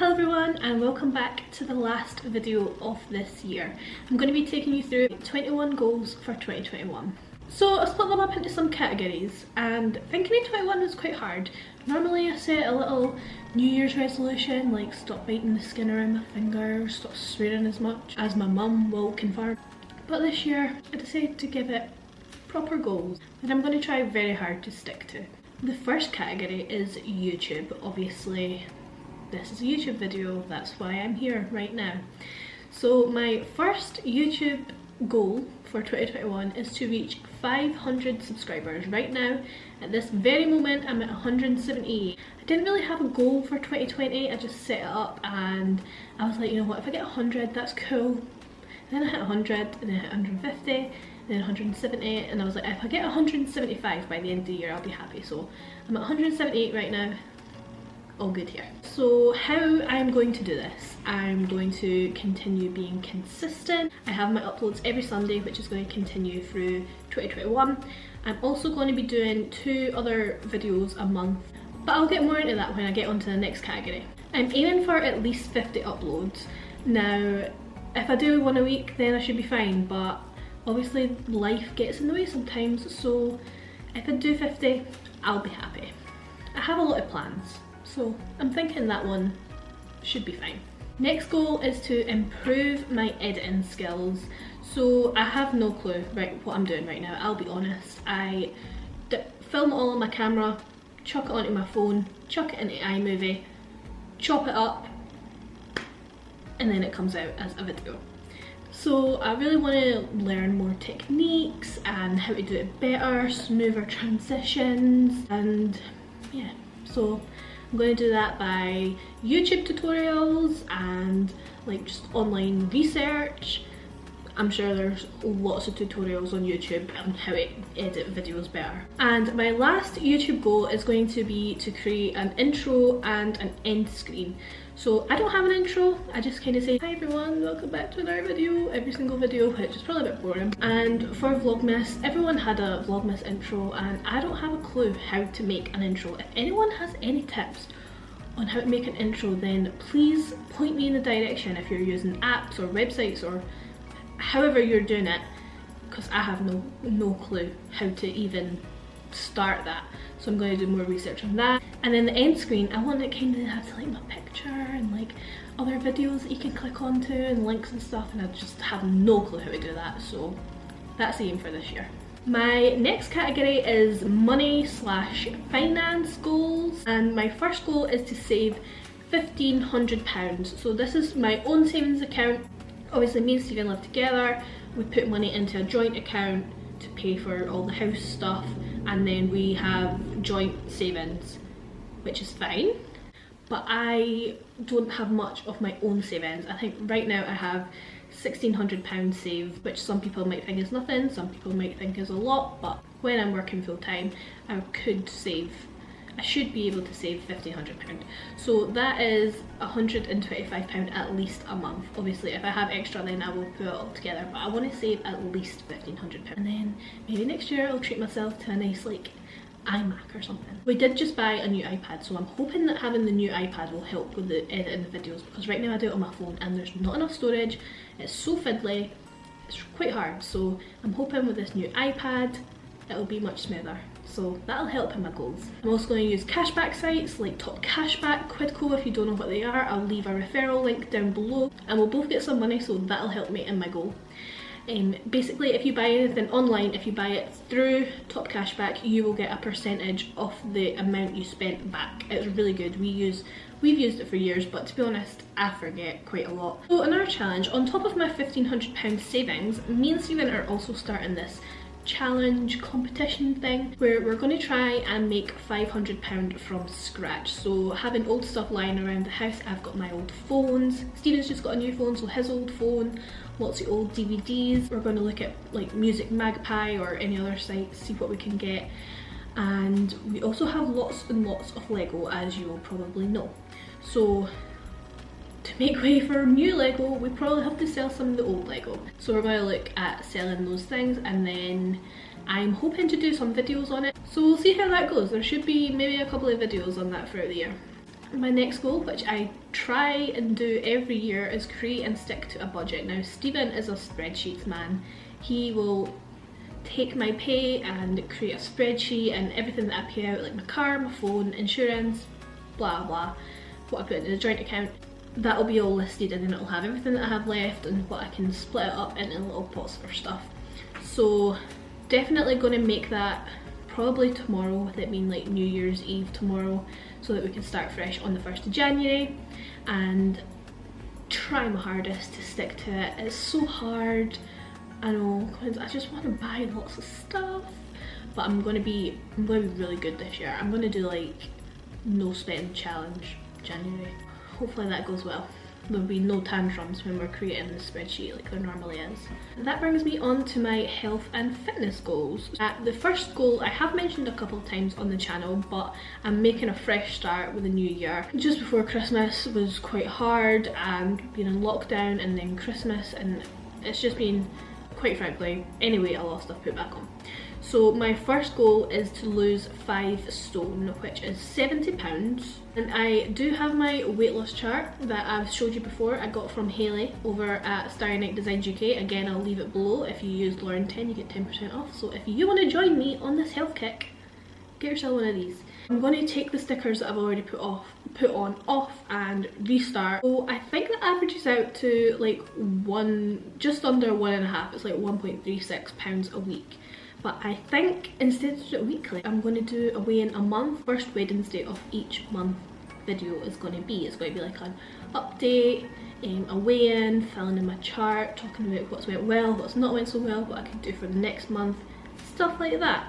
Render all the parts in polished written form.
Hello everyone and welcome back to the last video of this year. I'm going to be taking you through 21 goals for 2021. So I split them up into some categories and thinking in 21 was quite hard. Normally I set a little New Year's resolution like stop biting the skin around my fingers, stop swearing as much, as my mum will confirm. But this year I decided to give it proper goals that I'm going to try very hard to stick to. The first category is YouTube. Obviously this is a YouTube video, that's why I'm here right now. So my first YouTube goal for 2021 is to reach 500 subscribers. Right now, at this very moment, I'm at 178. I didn't really have a goal for 2020, I just set it up and I was like, you know what, if I get 100, that's cool. And then I hit 100, and then I hit 150, and then 170, and I was like, if I get 175 by the end of the year, I'll be happy. So I'm at 178 right now. All good here. So how I'm going to do this, I'm going to continue being consistent. I have my uploads every Sunday, which is going to continue through 2021. I'm also going to be doing 2 other videos a month, but I'll get more into that when I get onto the next category. I'm aiming for at least 50 uploads. Now, if I do one a week, then I should be fine, but obviously life gets in the way sometimes, so if I do 50, I'll be happy. I have a lot of plans, so I'm thinking that one should be fine. Next goal is to improve my editing skills. So I have no clue what I'm doing right now, I'll be honest. I film it all on my camera, chuck it onto my phone, chuck it into iMovie, chop it up, and then it comes out as a video. So I really want to learn more techniques and how to do it better, smoother transitions, and yeah, so I'm going to do that by YouTube tutorials and like just online research. I'm sure there's lots of tutorials on YouTube on how to edit videos better. And my last YouTube goal is going to be to create an intro and an end screen. So I don't have an intro, I just kind of say, hi everyone, welcome back to another video, every single video, which is probably a bit boring. And for Vlogmas, everyone had a Vlogmas intro and I don't have a clue how to make an intro. If anyone has any tips on how to make an intro, then please point me in the direction if you're using apps or websites or however you're doing it, because I have no clue how to even start that. So I'm going to do more research on that. And then the end screen, I want it kind of have like my picture and like other videos that you can click onto and links and stuff, and I just have no clue how to do that. So that's the aim for this year. My next category is money/finance goals, and my first goal is to save £1,500. So this is my own savings account. Obviously me and Stephen live together, we put money into a joint account to pay for all the house stuff, and then we have joint savings, which is fine. But I don't have much of my own savings. I think right now I have £1,600 saved, which some people might think is nothing, some people might think is a lot, but when I'm working full time, I should be able to save £1,500. So that is £125 at least a month. Obviously if I have extra then I will put it all together, but I want to save at least £1,500. And then maybe next year I'll treat myself to a nice like iMac or something. We did just buy a new iPad, so I'm hoping that having the new iPad will help with the editing the videos, because right now I do it on my phone and there's not enough storage, it's so fiddly, it's quite hard. So I'm hoping with this new iPad it'll be much smoother. So that'll help in my goals. I'm also going to use cashback sites like Top Cashback, Quidco. If you don't know what they are, I'll leave a referral link down below and we'll both get some money, so that'll help me in my goal. Basically if you buy anything online, if you buy it through Top Cashback, you will get a percentage of the amount you spent back. It's really good. We've used it for years, but to be honest I forget quite a lot. So another challenge, on top of my £1,500 savings, me and Stephen are also starting this challenge competition thing where we're going to try and make £500 from scratch. So having old stuff lying around the house, I've got my old phones, Stephen's just got a new phone, so his old phone, lots of old DVDs. We're going to look at like Music Magpie or any other site, see what we can get. And we also have lots and lots of Lego, as you will probably know. So to make way for new Lego, we probably have to sell some of the old Lego. So we're going to look at selling those things, and then I'm hoping to do some videos on it. So we'll see how that goes. There should be maybe a couple of videos on that throughout the year. My next goal, which I try and do every year, is create and stick to a budget. Now Stephen is a spreadsheets man. He will take my pay and create a spreadsheet and everything that I pay out, like my car, my phone, insurance, blah blah, what I put in a joint account, that'll be all listed, and then it'll have everything that I have left and what I can split it up into little pots for stuff. So definitely going to make that probably tomorrow, with it being like New Year's Eve tomorrow, so that we can start fresh on the 1st of January, and try my hardest to stick to it. It's so hard, I know, because I just want to buy lots of stuff, but I'm going to be really good this year. I'm going to do like no spend challenge January. Hopefully that goes well. There'll be no tantrums when we're creating the spreadsheet like there normally is. That brings me on to my health and fitness goals. The first goal I have mentioned a couple of times on the channel, but I'm making a fresh start with the new year. Just before Christmas was quite hard, and being in lockdown and then Christmas, and it's just been, quite frankly, any weight I lost I've put back on. So my first goal is to lose 5 stone, which is £70. And I do have my weight loss chart that I've showed you before. I got from Hayley over at Starry Night Designs UK. Again, I'll leave it below. If you use Lauren10, you get 10% off. So if you want to join me on this health kick, get yourself one of these. I'm going to take the stickers that I've already put on off and restart. So I think that averages out to like just under 1.5. It's like £1.36 a week. But I think instead of doing it weekly, I'm going to do a weigh-in a month. First Wednesday of each month video is going to be. It's going to be like an update, a weigh-in, filling in my chart, talking about what's went well, what's not went so well, what I could do for the next month, stuff like that.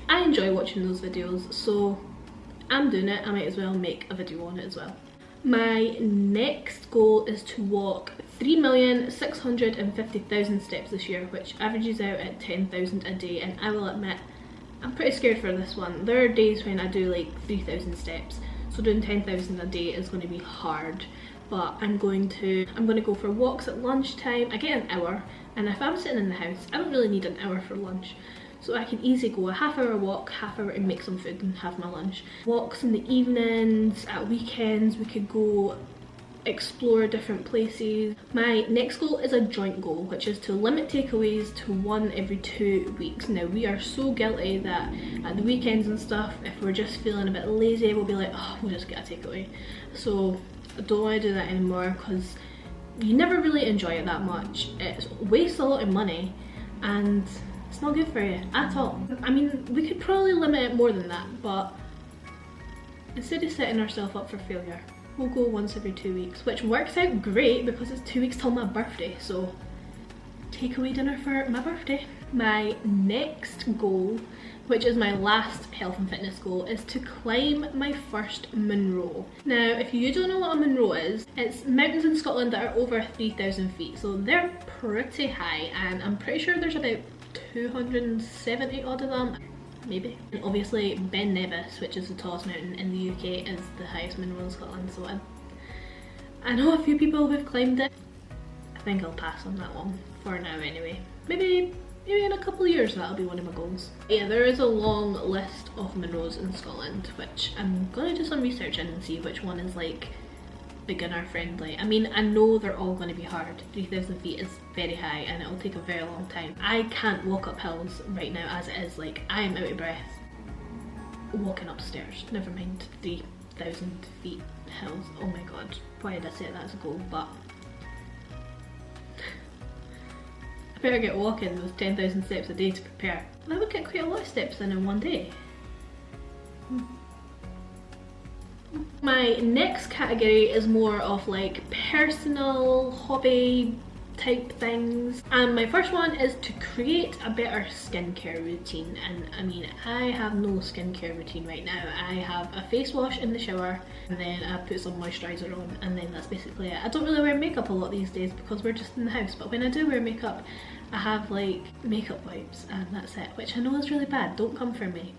I enjoy watching those videos, so I'm doing it. I might as well make a video on it as well. My next goal is to walk 3,650,000 steps this year, which averages out at 10,000 a day, and I will admit I'm pretty scared for this one. There are days when I do like 3,000 steps, so doing 10,000 a day is going to be hard, but I'm going to go for walks at lunchtime. I get an hour, and if I'm sitting in the house I don't really need an hour for lunch. So I can easily go a half-hour walk, half-hour and make some food and have my lunch. Walks in the evenings, at weekends, we could go explore different places. My next goal is a joint goal, which is to limit takeaways to 1 every 2 weeks. Now we are so guilty that at the weekends and stuff, if we're just feeling a bit lazy, we'll be like, oh, we'll just get a takeaway. So I don't want to do that anymore, because you never really enjoy it that much. It wastes a lot of money and it's not good for you at all. I mean, we could probably limit it more than that, but instead of setting ourselves up for failure, we'll go once every 2 weeks, which works out great because it's 2 weeks till my birthday, so takeaway dinner for my birthday. My next goal, which is my last health and fitness goal, is to climb my first Munro. Now, if you don't know what a Munro is, it's mountains in Scotland that are over 3,000 feet, so they're pretty high, and I'm pretty sure there's about 270 odd of them, maybe. And obviously Ben Nevis, which is the tallest mountain in the UK, is the highest Munro in Scotland, so I know a few people who've climbed it. I think I'll pass on that one for now anyway. Maybe in a couple of years that'll be one of my goals. Yeah, there is a long list of Munros in Scotland, which I'm gonna do some research in and see which one is like beginner friendly. I mean, I know they're all going to be hard. 3,000 feet is very high and it'll take a very long time. I can't walk up hills right now as it is. Like, I am out of breath walking upstairs, never mind 3,000 feet hills. Oh my god, why did I set that as a goal? But I better get walking those 10,000 steps a day to prepare. I would get quite a lot of steps in one day. My next category is more of like personal hobby type things, and my first one is to create a better skincare routine. And I mean, I have no skincare routine right now. I have a face wash in the shower, and then I put some moisturiser on, and then that's basically it. I don't really wear makeup a lot these days because we're just in the house, but when I do wear makeup, I have like makeup wipes and that's it, which I know is really bad. Don't come for me.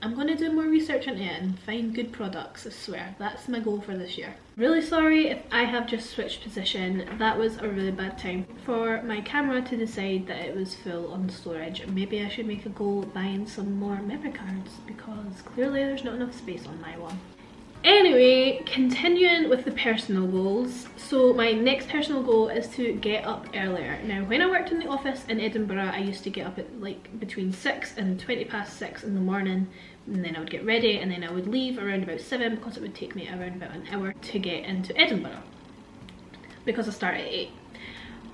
I'm going to do more research into it and find good products, I swear. That's my goal for this year. Really sorry if I have just switched position. That was a really bad time for my camera to decide that it was full on storage. Maybe I should make a goal buying some more memory cards, because clearly there's not enough space on my one. Anyway, continuing with the personal goals. So my next personal goal is to get up earlier. Now when I worked in the office in Edinburgh, I used to get up at like between 6 and 20 past 6 in the morning, and then I would get ready and then I would leave around about 7 because it would take me around about an hour to get into Edinburgh because I start at 8.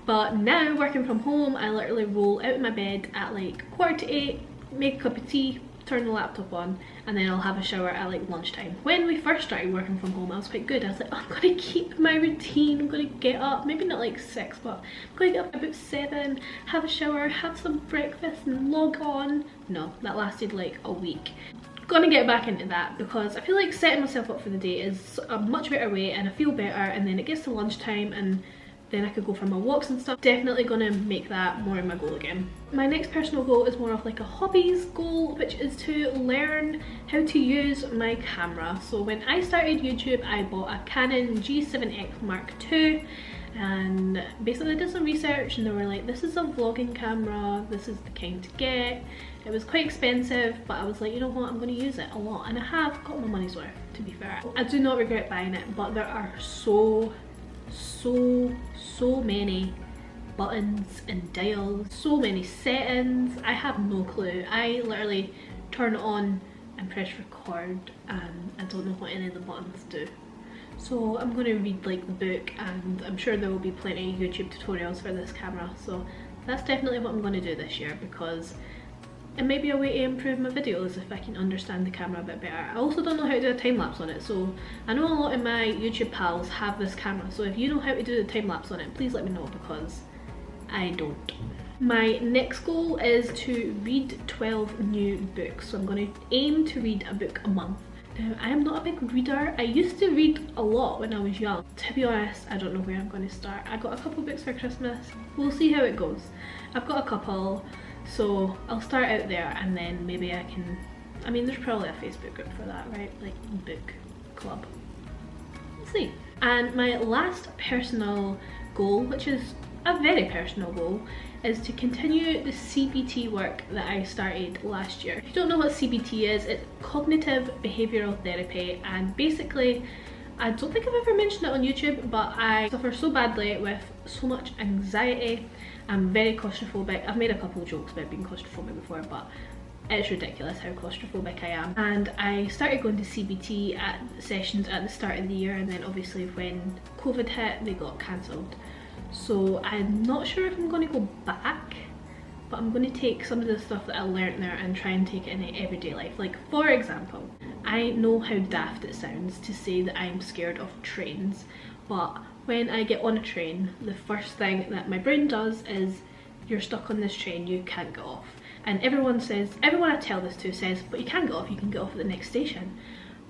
But now working from home, I literally roll out of my bed at like 7:45, make a cup of tea, turn the laptop on, and then I'll have a shower at like lunchtime. When we first started working from home, I was quite good. I was like, oh, I'm gonna keep my routine, I'm gonna get up, maybe not like 6, but I'm gonna get up about 7, have a shower, have some breakfast and log on. No, that lasted like a week. Gonna get back into that because I feel like setting myself up for the day is a much better way and I feel better, and then it gets to lunchtime and then I could go for my walks and stuff. Definitely gonna make that more of my goal again. My next personal goal is more of like a hobbies goal, which is to learn how to use my camera. So when I started YouTube, I bought a Canon G7X Mark II and basically did some research and they were like, this is a vlogging camera, this is the kind to get. It was quite expensive, but I was like, you know what, I'm going to use it a lot, and I have got my money's worth, to be fair. I do not regret buying it, but there are so many buttons and dials, so many settings. I have no clue. I literally turn it on and press record and I don't know what any of the buttons do. So I'm going to read like the book, and I'm sure there will be plenty of YouTube tutorials for this camera, so that's definitely what I'm going to do this year, because it may be a way to improve my videos if I can understand the camera a bit better. I also don't know how to do a time lapse on it, so I know a lot of my YouTube pals have this camera, so if you know how to do the time lapse on it, please let me know, because I don't. My next goal is to read 12 new books, so I'm going to aim to read a book a month. Now, I am not a big reader. I used to read a lot when I was young. To be honest, I don't know where I'm going to start. I got a couple books for Christmas. We'll see how it goes. I've got a couple. So I'll start out there and then maybe I can, I mean there's probably a Facebook group for that, right? Like book club. We'll see. And my last personal goal, which is a very personal goal, is to continue the CBT work that I started last year. If you don't know what CBT is, it's cognitive behavioural therapy, and basically I don't think I've ever mentioned it on YouTube, but I suffer so badly with so much anxiety. I'm very claustrophobic. I've made a couple of jokes about being claustrophobic before, but it's ridiculous how claustrophobic I am. And I started going to CBT at sessions at the start of the year, and then obviously when COVID hit, they got cancelled. So I'm not sure if I'm going to go back, but I'm going to take some of the stuff that I learnt there and try and take it into everyday life. Like for example, I know how daft it sounds to say that I'm scared of trains, but when I get on a train, the first thing that my brain does is, you're stuck on this train, you can't get off. And everyone I tell this to says, but you can get off, you can get off at the next station.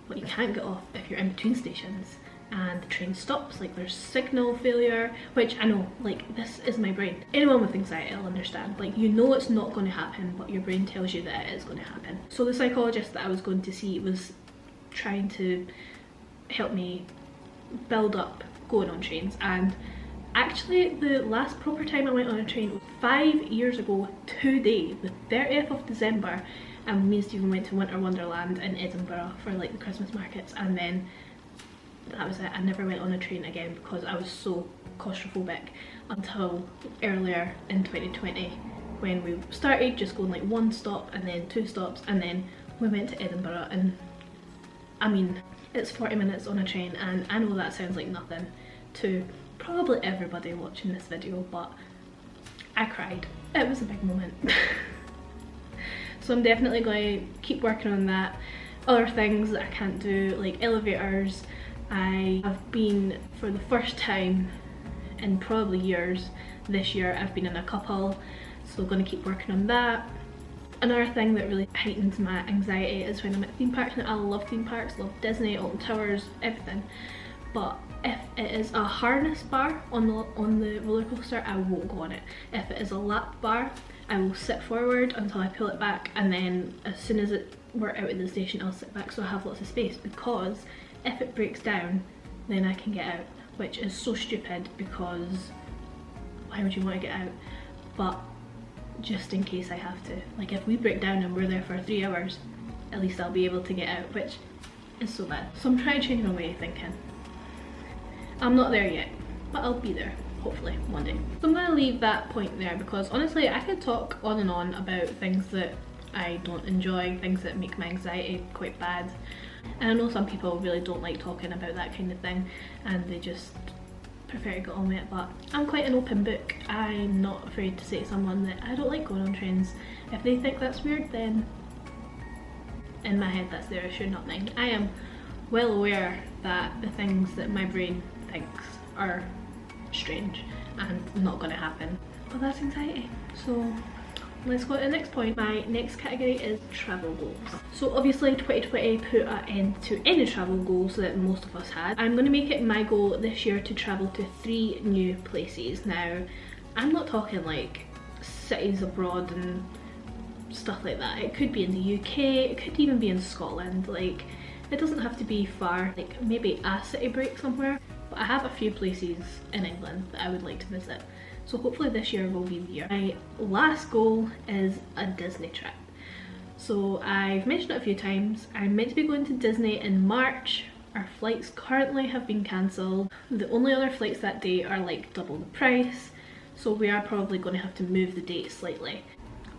But you can't get off if you're in between stations and the train stops, like there's signal failure, which I know, like this is my brain. Anyone with anxiety will understand, like you know it's not going to happen, but your brain tells you that it is going to happen. So the psychologist that I was going to see was trying to help me build up going on trains, and actually the last proper time I went on a train was 5 years ago today, the 30th of December, and me and Stephen went to Winter Wonderland in Edinburgh for like the Christmas markets, and then that was it. I never went on a train again because I was so claustrophobic until earlier in 2020 when we started just going like 1 stop and then 2 stops, and then we went to Edinburgh, and I mean it's 40 minutes on a train, and I know that sounds like nothing to probably everybody watching this video, but I cried. It was a big moment. So I'm definitely going to keep working on that. Other things that I can't do, like elevators, I have been, for the first time in probably years this year, I've been in a couple, so I'm going to keep working on that. Another thing that really heightens my anxiety is when I'm at theme parks. Now I love theme parks, love Disney, Alton Towers, everything, but if it is a harness bar on the roller coaster, I won't go on it. If it is a lap bar, I will sit forward until I pull it back, and then as soon as we're out of the station, I'll sit back so I have lots of space, because if it breaks down then I can get out, which is so stupid because why would you want to get out? But just in case I have to, like if we break down and we're there for 3 hours, at least I'll be able to get out, which is so bad. So I'm trying to change my way of thinking. I'm not there yet, but I'll be there, hopefully, one day. So I'm going to leave that point there because honestly I could talk on and on about things that I don't enjoy, things that make my anxiety quite bad. And I know some people really don't like talking about that kind of thing and they just prefer to get on with it, but I'm quite an open book. I'm not afraid to say to someone that I don't like going on trains. If they think that's weird, then in my head that's their issue, not mine. I am well aware that the things that my brain thinks are strange and not going to happen, but that's anxiety. So let's go to the next point. My next category is travel goals. So obviously 2020 put an end to any travel goals that most of us had. I'm going to make it my goal this year to travel to 3 new places. Now I'm not talking like cities abroad and stuff like that. It could be in the UK, it could even be in Scotland. Like, it doesn't have to be far, like maybe a city break somewhere, but I have a few places in England that I would like to visit. So hopefully this year will be the year. My last goal is a Disney trip. So I've mentioned it a few times. I'm meant to be going to Disney in March. Our flights currently have been cancelled. The only other flights that day are like double the price. So we are probably going to have to move the date slightly.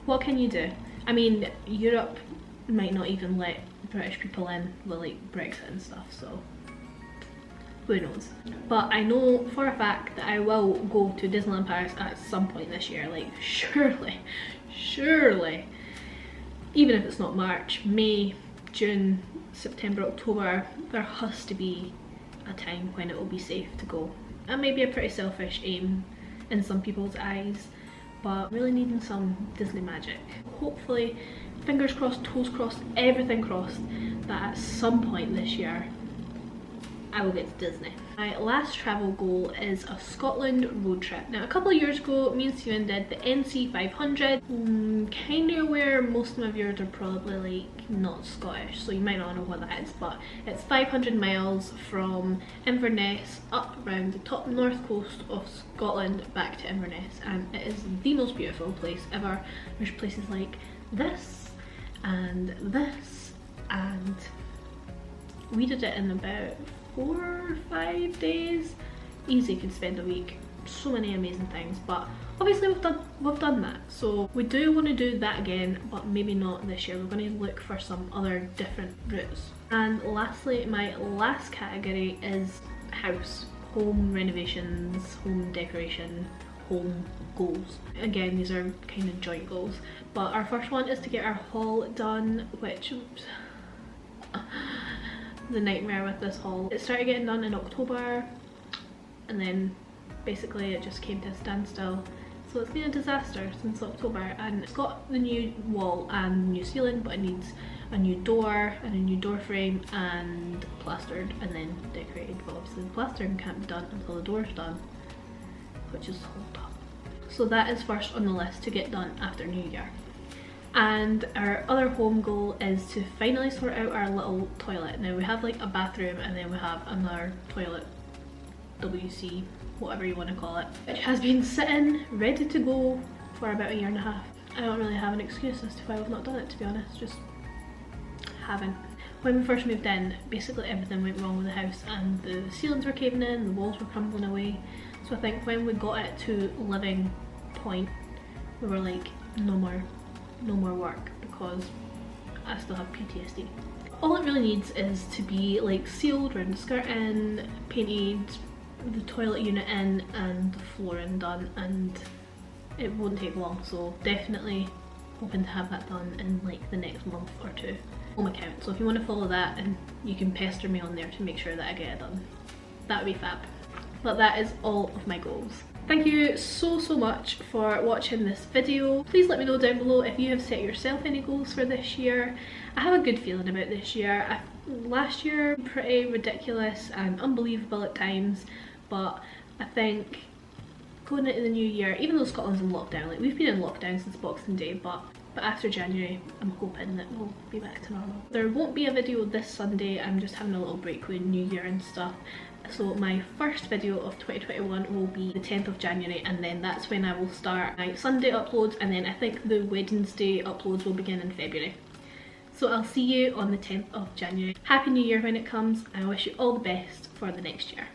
What can you do? I mean, Europe might not even let British people in with like Brexit and stuff, so who knows. But I know for a fact that I will go to Disneyland Paris at some point this year. Like, surely, even if it's not March, May, June, September, October, there has to be a time when it will be safe to go. That may be a pretty selfish aim in some people's eyes, but really needing some Disney magic. Hopefully, fingers crossed, toes crossed, everything crossed, that at some point this year I will get to Disney. My last travel goal is a Scotland road trip. Now a couple of years ago, me and Steven did the NC 500. Kind of aware most of my viewers are probably like not Scottish, so you might not know what that is, but it's 500 miles from Inverness up around the top north coast of Scotland back to Inverness, and it is the most beautiful place ever. There's places like this and this, and we did it in about 4 or 5 days. Easy, could spend a week. So many amazing things, but obviously we've done that, so we do want to do that again, but maybe not this year. We're going to look for some other different routes. And lastly, my last category is house, home renovations, home decoration, home goals. Again, these are kind of joint goals, but our first one is to get our hall done, which the nightmare with this haul. It started getting done in October and then basically it just came to a standstill. So it's been a disaster since October, and it's got the new wall and new ceiling, but it needs a new door and a new door frame and plastered and then decorated. But obviously the plastering can't be done until the door's done, which is the whole top. So that is first on the list to get done after New Year. And our other home goal is to finally sort out our little toilet. Now we have like a bathroom and then we have another toilet, WC, whatever you want to call it, which has been sitting ready to go for about 1.5 years. I don't really have an excuse as to why I've not done it, to be honest, just haven't. When we first moved in, basically everything went wrong with the house and the ceilings were caving in, the walls were crumbling away. So I think when we got it to living point, we were like, no more work, because I still have PTSD. All it really needs is to be like sealed around the skirting, painted, the toilet unit in and the flooring done, and it won't take long. So definitely hoping to have that done in like the next month or 2. Home account, so if you want to follow that and you can pester me on there to make sure that I get it done, that would be fab. But that is all of my goals. Thank you so much for watching this video. Please let me know down below if you have set yourself any goals for this year. I have a good feeling about this year. Last year pretty ridiculous and unbelievable at times, but I think going into the new year, even though Scotland's in lockdown, like we've been in lockdown since Boxing Day, but after January I'm hoping that we'll be back to normal. There won't be a video this Sunday, I'm just having a little break with New Year and stuff. So my first video of 2021 will be the 10th of January, and then that's when I will start my Sunday uploads, and then I think the Wednesday uploads will begin in February. So I'll see you on the 10th of January. Happy New Year when it comes, and I wish you all the best for the next year.